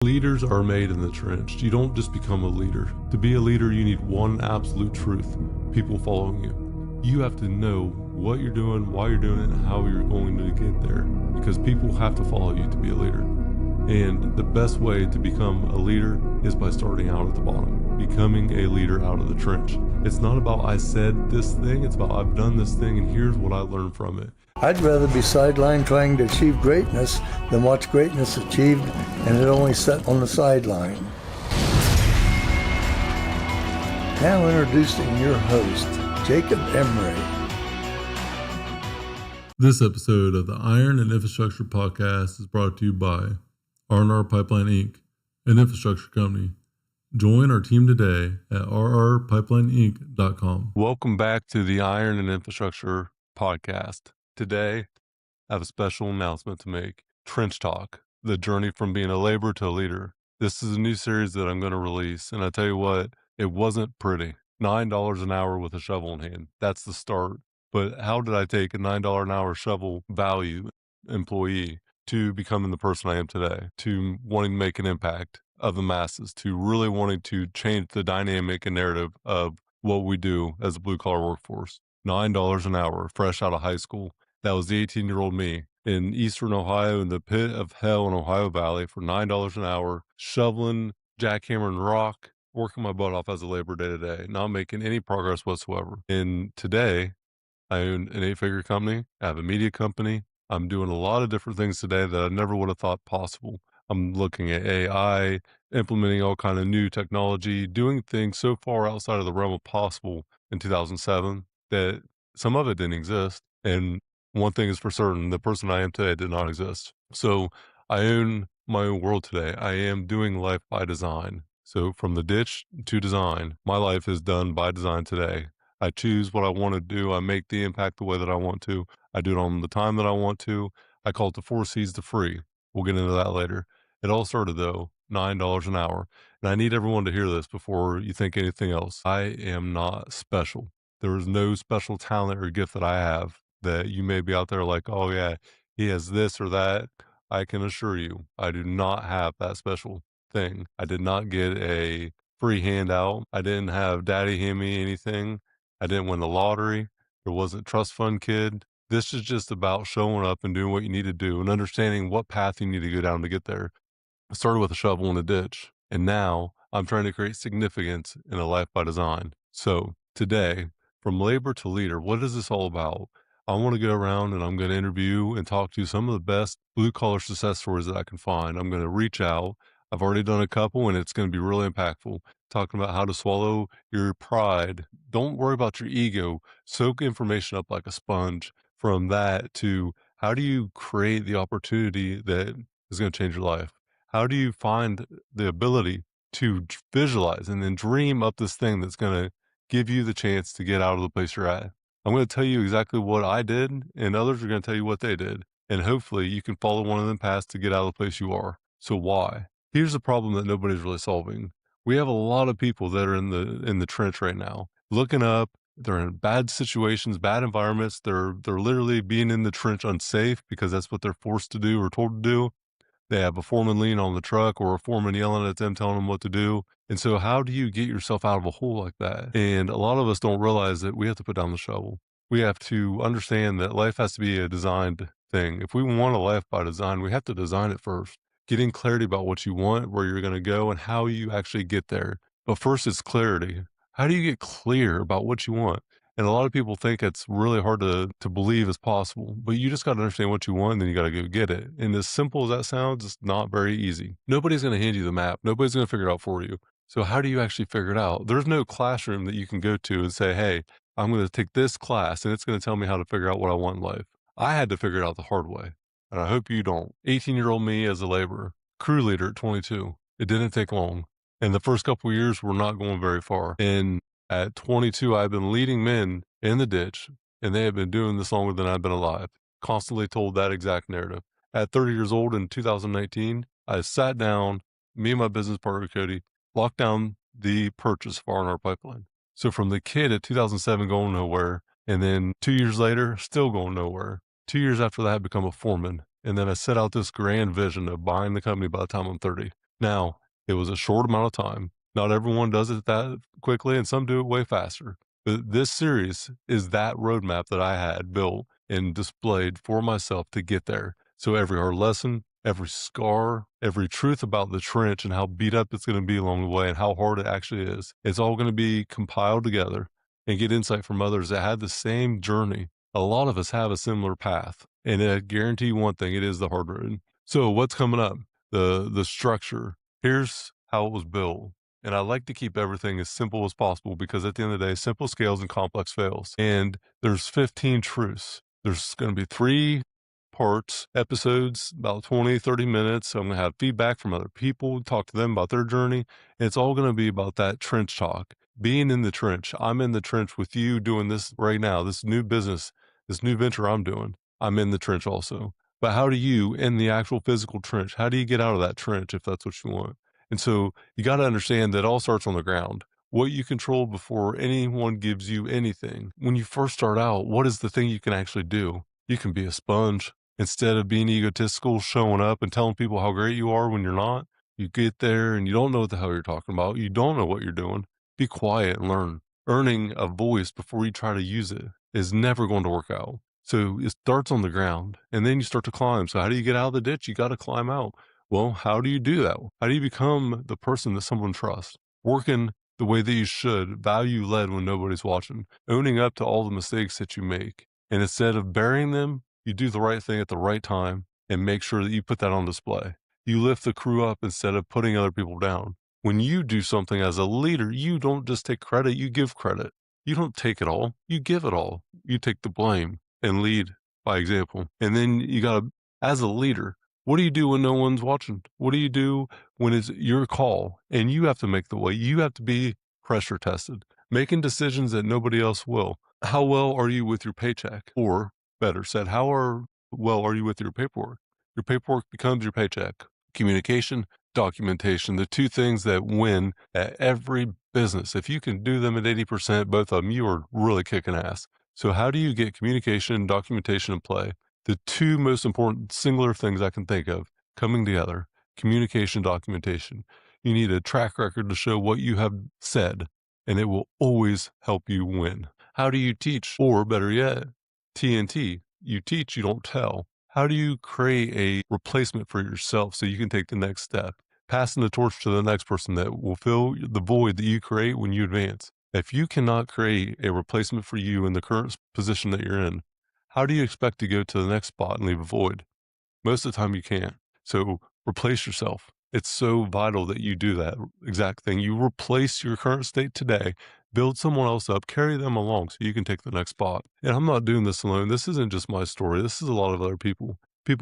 Leaders are made in the trench. You don't just become a leader. To be a leader, you need one absolute truth: people following you. You have to know what you're doing, why you're doing it, and how you're going to get there, because people have to follow you to be a leader. And the best way to become a leader is by starting out at the bottom, becoming a leader out of the trench. It's not about I said this thing, it's about I've done this thing and here's what I learned from it. I'd rather be sidelined trying to achieve greatness than watch greatness achieved and it only set on the sideline. Now introducing your host, Jacob Emery. This episode of the Iron and Infrastructure Podcast is brought to you by R&R Pipeline Inc., an infrastructure company. Join our team today at rrpipelineinc.com. Welcome back to the Iron and Infrastructure Podcast. Today, I have a special announcement to make. Trench Talk, the journey from being a laborer to a leader. This is a new series that I'm going to release, and I tell you what, it wasn't pretty. $9 an hour with a shovel in hand. That's the start. But how did I take a $9 an hour shovel value employee to becoming the person I am today, to wanting to make an impact of the masses, to really wanting to change the dynamic and narrative of what we do as a blue-collar workforce? $9 an hour, fresh out of high school. That was the 18-year-old me in eastern Ohio in the pit of hell in Ohio Valley for $9 an hour, shoveling, jackhammering rock, working my butt off as a laborer day to day, not making any progress whatsoever. And today, I own an 8-figure company. I have a media company. I'm doing a lot of different things today that I never would have thought possible. I'm looking at AI, implementing all kind of new technology, doing things so far outside of the realm of possible in 2007 that some of it didn't exist. And one thing is for certain, the person I am today did not exist. So I own my own world today. I am doing life by design. So from the ditch to design, my life is done by design today. I choose what I want to do. I make the impact the way that I want to. I do it on the time that I want to. I call it the 4 C's to free. We'll get into that later. It all started, though, $9 an hour. And I need everyone to hear this before you think anything else. I am not special. There is no special talent or gift that I have that you may be out there like, oh, yeah, he has this or that. I can assure you, I do not have that special thing. I did not get a free handout. I didn't have daddy hand me anything. I didn't win the lottery. There wasn't trust fund kid. This is just about showing up and doing what you need to do and understanding what path you need to go down to get there. I started with a shovel in a ditch, and now I'm trying to create significance in a life by design. So today, from labor to leader, what is this all about? I want to go around and I'm going to interview and talk to some of the best blue-collar success stories that I can find. I'm going to reach out. I've already done a couple, and it's going to be really impactful. Talking about how to swallow your pride. Don't worry about your ego. Soak information up like a sponge. From that to how do you create the opportunity that is going to change your life? How do you find the ability to visualize and then dream up this thing that's going to give you the chance to get out of the place you're at? I'm going to tell you exactly what I did, and others are going to tell you what they did. And hopefully you can follow one of them paths to get out of the place you are. So why? Here's the problem that nobody's really solving. We have a lot of people that are in the trench right now, looking up. They're in bad situations, bad environments. They're literally being in the trench unsafe because that's what they're forced to do or told to do. They have a foreman leaning on the truck or a foreman yelling at them, telling them what to do. And so how do you get yourself out of a hole like that? And a lot of us don't realize that we have to put down the shovel. We have to understand that life has to be a designed thing. If we want a life by design, we have to design it first. Getting clarity about what you want, where you're going to go, and how you actually get there. But first, it's clarity. How do you get clear about what you want? And a lot of people think it's really hard to believe is possible, but you just got to understand what you want, and then you got to go get it. And as simple as that sounds, it's not very easy. Nobody's going to hand you the map. Nobody's going to figure it out for you. So how do you actually figure it out? There's no classroom that you can go to and say, hey, I'm going to take this class, and it's going to tell me how to figure out what I want in life. I had to figure it out the hard way, and I hope you don't. 18-year-old me as a laborer, crew leader at 22. It didn't take long. And the first couple of years, we're not going very far. And at 22, I've been leading men in the ditch, and they have been doing this longer than I've been alive. Constantly told that exact narrative. At 30 years old in 2019, I sat down, me and my business partner, Cody, locked down the purchase of R&R Pipeline. So from the kid at 2007 going nowhere, and then 2 years later, still going nowhere. 2 years after that, I become a foreman. And then I set out this grand vision of buying the company by the time I'm 30. Now, it was a short amount of time. Not everyone does it that quickly, and some do it way faster. But this series is that roadmap that I had built and displayed for myself to get there. So every hard lesson, every scar, every truth about the trench and how beat up it's going to be along the way and how hard it actually is, it's all going to be compiled together and get insight from others that had the same journey. A lot of us have a similar path, and I guarantee you one thing, it is the hard road. So what's coming up? The structure. Here's how it was built. And I like to keep everything as simple as possible because at the end of the day, simple scales and complex fails. And there's 15 truths. There's going to be 3 parts, episodes, about 20, 30 minutes. I'm going to have feedback from other people, talk to them about their journey. And it's all going to be about that trench talk, being in the trench. I'm in the trench with you doing this right now, this new business, this new venture I'm doing. I'm in the trench also. But how do you, in the actual physical trench, how do you get out of that trench if that's what you want? And so you got to understand that it all starts on the ground. What you control before anyone gives you anything. When you first start out, what is the thing you can actually do? You can be a sponge. Instead of being egotistical, showing up and telling people how great you are when you're not, you get there and you don't know what the hell you're talking about. You don't know what you're doing. Be quiet and learn. Earning a voice before you try to use it is never going to work out. So it starts on the ground and then you start to climb. So how do you get out of the ditch? You got to climb out. Well, how do you do that? How do you become the person that someone trusts? Working the way that you should, value led when nobody's watching, owning up to all the mistakes that you make. And instead of burying them, you do the right thing at the right time and make sure that you put that on display. You lift the crew up instead of putting other people down. When you do something as a leader, you don't just take credit, you give credit. You don't take it all, you give it all. You take the blame and lead by example. And then you got to, as a leader, what do you do when no one's watching? What do you do when it's your call and you have to make the way? You have to be pressure tested, making decisions that nobody else will. How well are you with your paycheck? Or better said, well are you with your paperwork? Your paperwork becomes your paycheck. Communication, documentation, the 2 things that win at every business. If you can do them at 80%, both of them, you are really kicking ass. So how do you get communication, documentation in play? The 2 most important singular things I can think of coming together, communication, documentation. You need a track record to show what you have said, and it will always help you win. How do you teach? Or better yet, TNT, you teach, you don't tell. How do you create a replacement for yourself so you can take the next step? Passing the torch to the next person that will fill the void that you create when you advance. If you cannot create a replacement for you in the current position that you're in, how do you expect to go to the next spot and leave a void? Most of the time you can't. So replace yourself. It's so vital that you do that exact thing. You replace your current state today, build someone else up, carry them along so you can take the next spot. And I'm not doing this alone. This isn't just my story. This is a lot of other people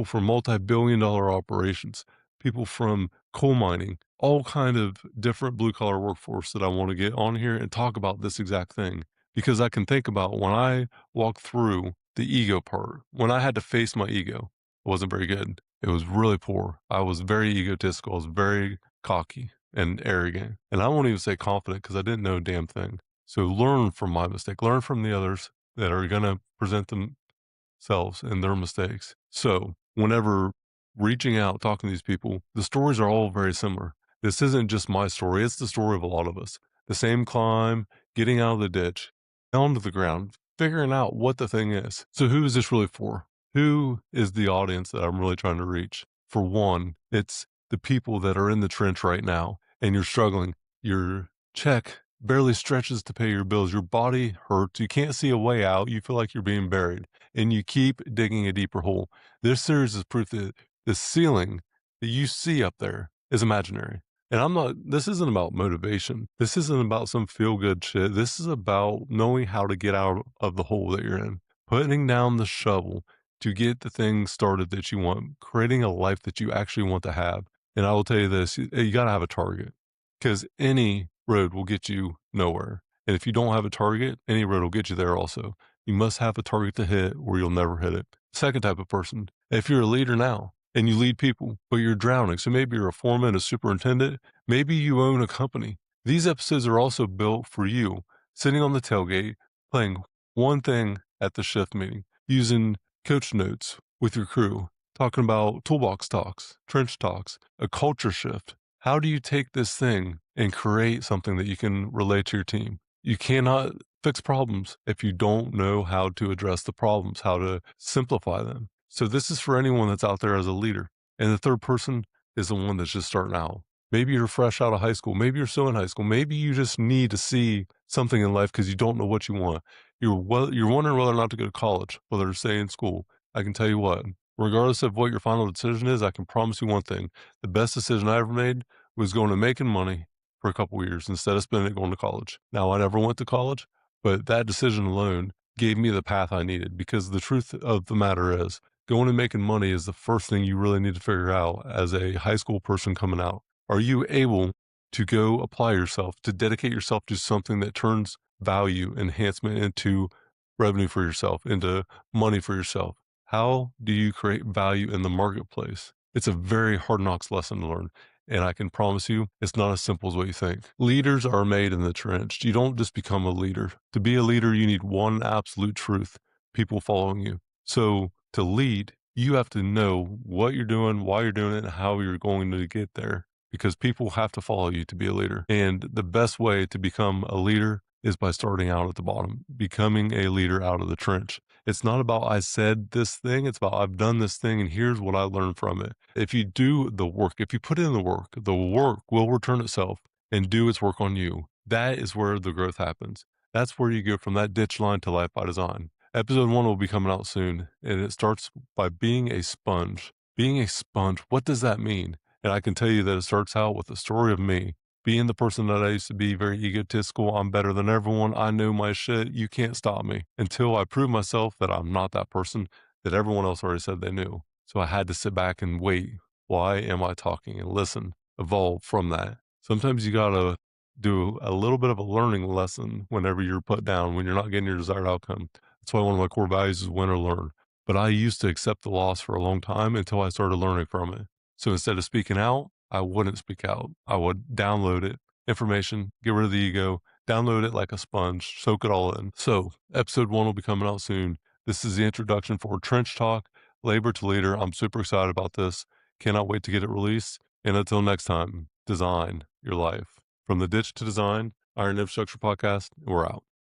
from multi-billion-dollar operations, people from coal mining, all kind of different blue-collar workforce that I want to get on here and talk about this exact thing. Because I can think about when I walked through the ego part, when I had to face my ego, it wasn't very good. It was really poor. I was very egotistical. I was very cocky and arrogant. And I won't even say confident because I didn't know a damn thing. So learn from my mistake. Learn from the others that are going to present themselves and their mistakes. So whenever reaching out, talking to these people, the stories are all very similar. This isn't just my story. It's the story of a lot of us. The same climb, getting out of the ditch, down to the ground, figuring out what the thing is. So who is this really for? Who is the audience that I'm really trying to reach? For one, it's the people that are in the trench right now and you're struggling. Your check barely stretches to pay your bills. Your body hurts. You can't see a way out. You feel like you're being buried and you keep digging a deeper hole. This series is proof that the ceiling that you see up there is imaginary. And this isn't about motivation. This isn't about some feel good shit. This is about knowing how to get out of the hole that you're in, putting down the shovel to get the things started that you want, creating a life that you actually want to have. And I will tell you this, you got to have a target because any road will get you nowhere. And if you don't have a target, any road will get you there also. You must have a target to hit or you'll never hit it. Second type of person, if you're a leader now and you lead people, but you're drowning, so maybe you're a foreman, a superintendent, maybe you own a company. These episodes are also built for you, sitting on the tailgate, playing one thing at the shift meeting, using coach notes with your crew, talking about toolbox talks, trench talks, a culture shift. How do you take this thing and create something that you can relate to your team? You cannot fix problems if you don't know how to address the problems, how to simplify them. So this is for anyone that's out there as a leader. And the third person is the one that's just starting out. Maybe you're fresh out of high school. Maybe you're still in high school. Maybe you just need to see something in life because you don't know what you want. You're wondering whether or not to go to college, whether to stay in school. I can tell you what, regardless of what your final decision is, I can promise you one thing. The best decision I ever made was going to making money for a couple of years instead of spending it going to college. Now, I never went to college, but that decision alone gave me the path I needed because the truth of the matter is going and making money is the first thing you really need to figure out as a high school person coming out. Are you able to go apply yourself, to dedicate yourself to something that turns value enhancement into revenue for yourself, into money for yourself? How do you create value in the marketplace? It's a very hard knocks lesson to learn. And I can promise you, it's not as simple as what you think. Leaders are made in the trench. You don't just become a leader. To be a leader, you need one absolute truth, people following you. So to lead, you have to know what you're doing, why you're doing it, and how you're going to get there because people have to follow you to be a leader. And the best way to become a leader is by starting out at the bottom, becoming a leader out of the trench. It's not about I said this thing, it's about I've done this thing and here's what I learned from it. If you do the work, if you put in the work will return itself and do its work on you. That is where the growth happens. That's where you go from that ditch line to life by design. Episode 1 will be coming out soon, and it starts by being a sponge. Being a sponge, what does that mean? And I can tell you that it starts out with a story of me being the person that I used to be, very egotistical. I'm better than everyone. I know my shit. You can't stop me until I prove myself that I'm not that person that everyone else already said they knew. So I had to sit back and wait. Why am I talking? And listen, evolve from that. Sometimes you got to do a little bit of a learning lesson whenever you're put down, when you're not getting your desired outcome. That's why one of my core values is win or learn. But I used to accept the loss for a long time until I started learning from it. So instead of speaking out, I wouldn't speak out. I would download it, information, get rid of the ego, download it like a sponge, soak it all in. So episode 1 will be coming out soon. This is the introduction for Trench Talk, Labor to Leader. I'm super excited about this. Cannot wait to get it released. And until next time, design your life. From the ditch to design, Iron Infrastructure Podcast, we're out.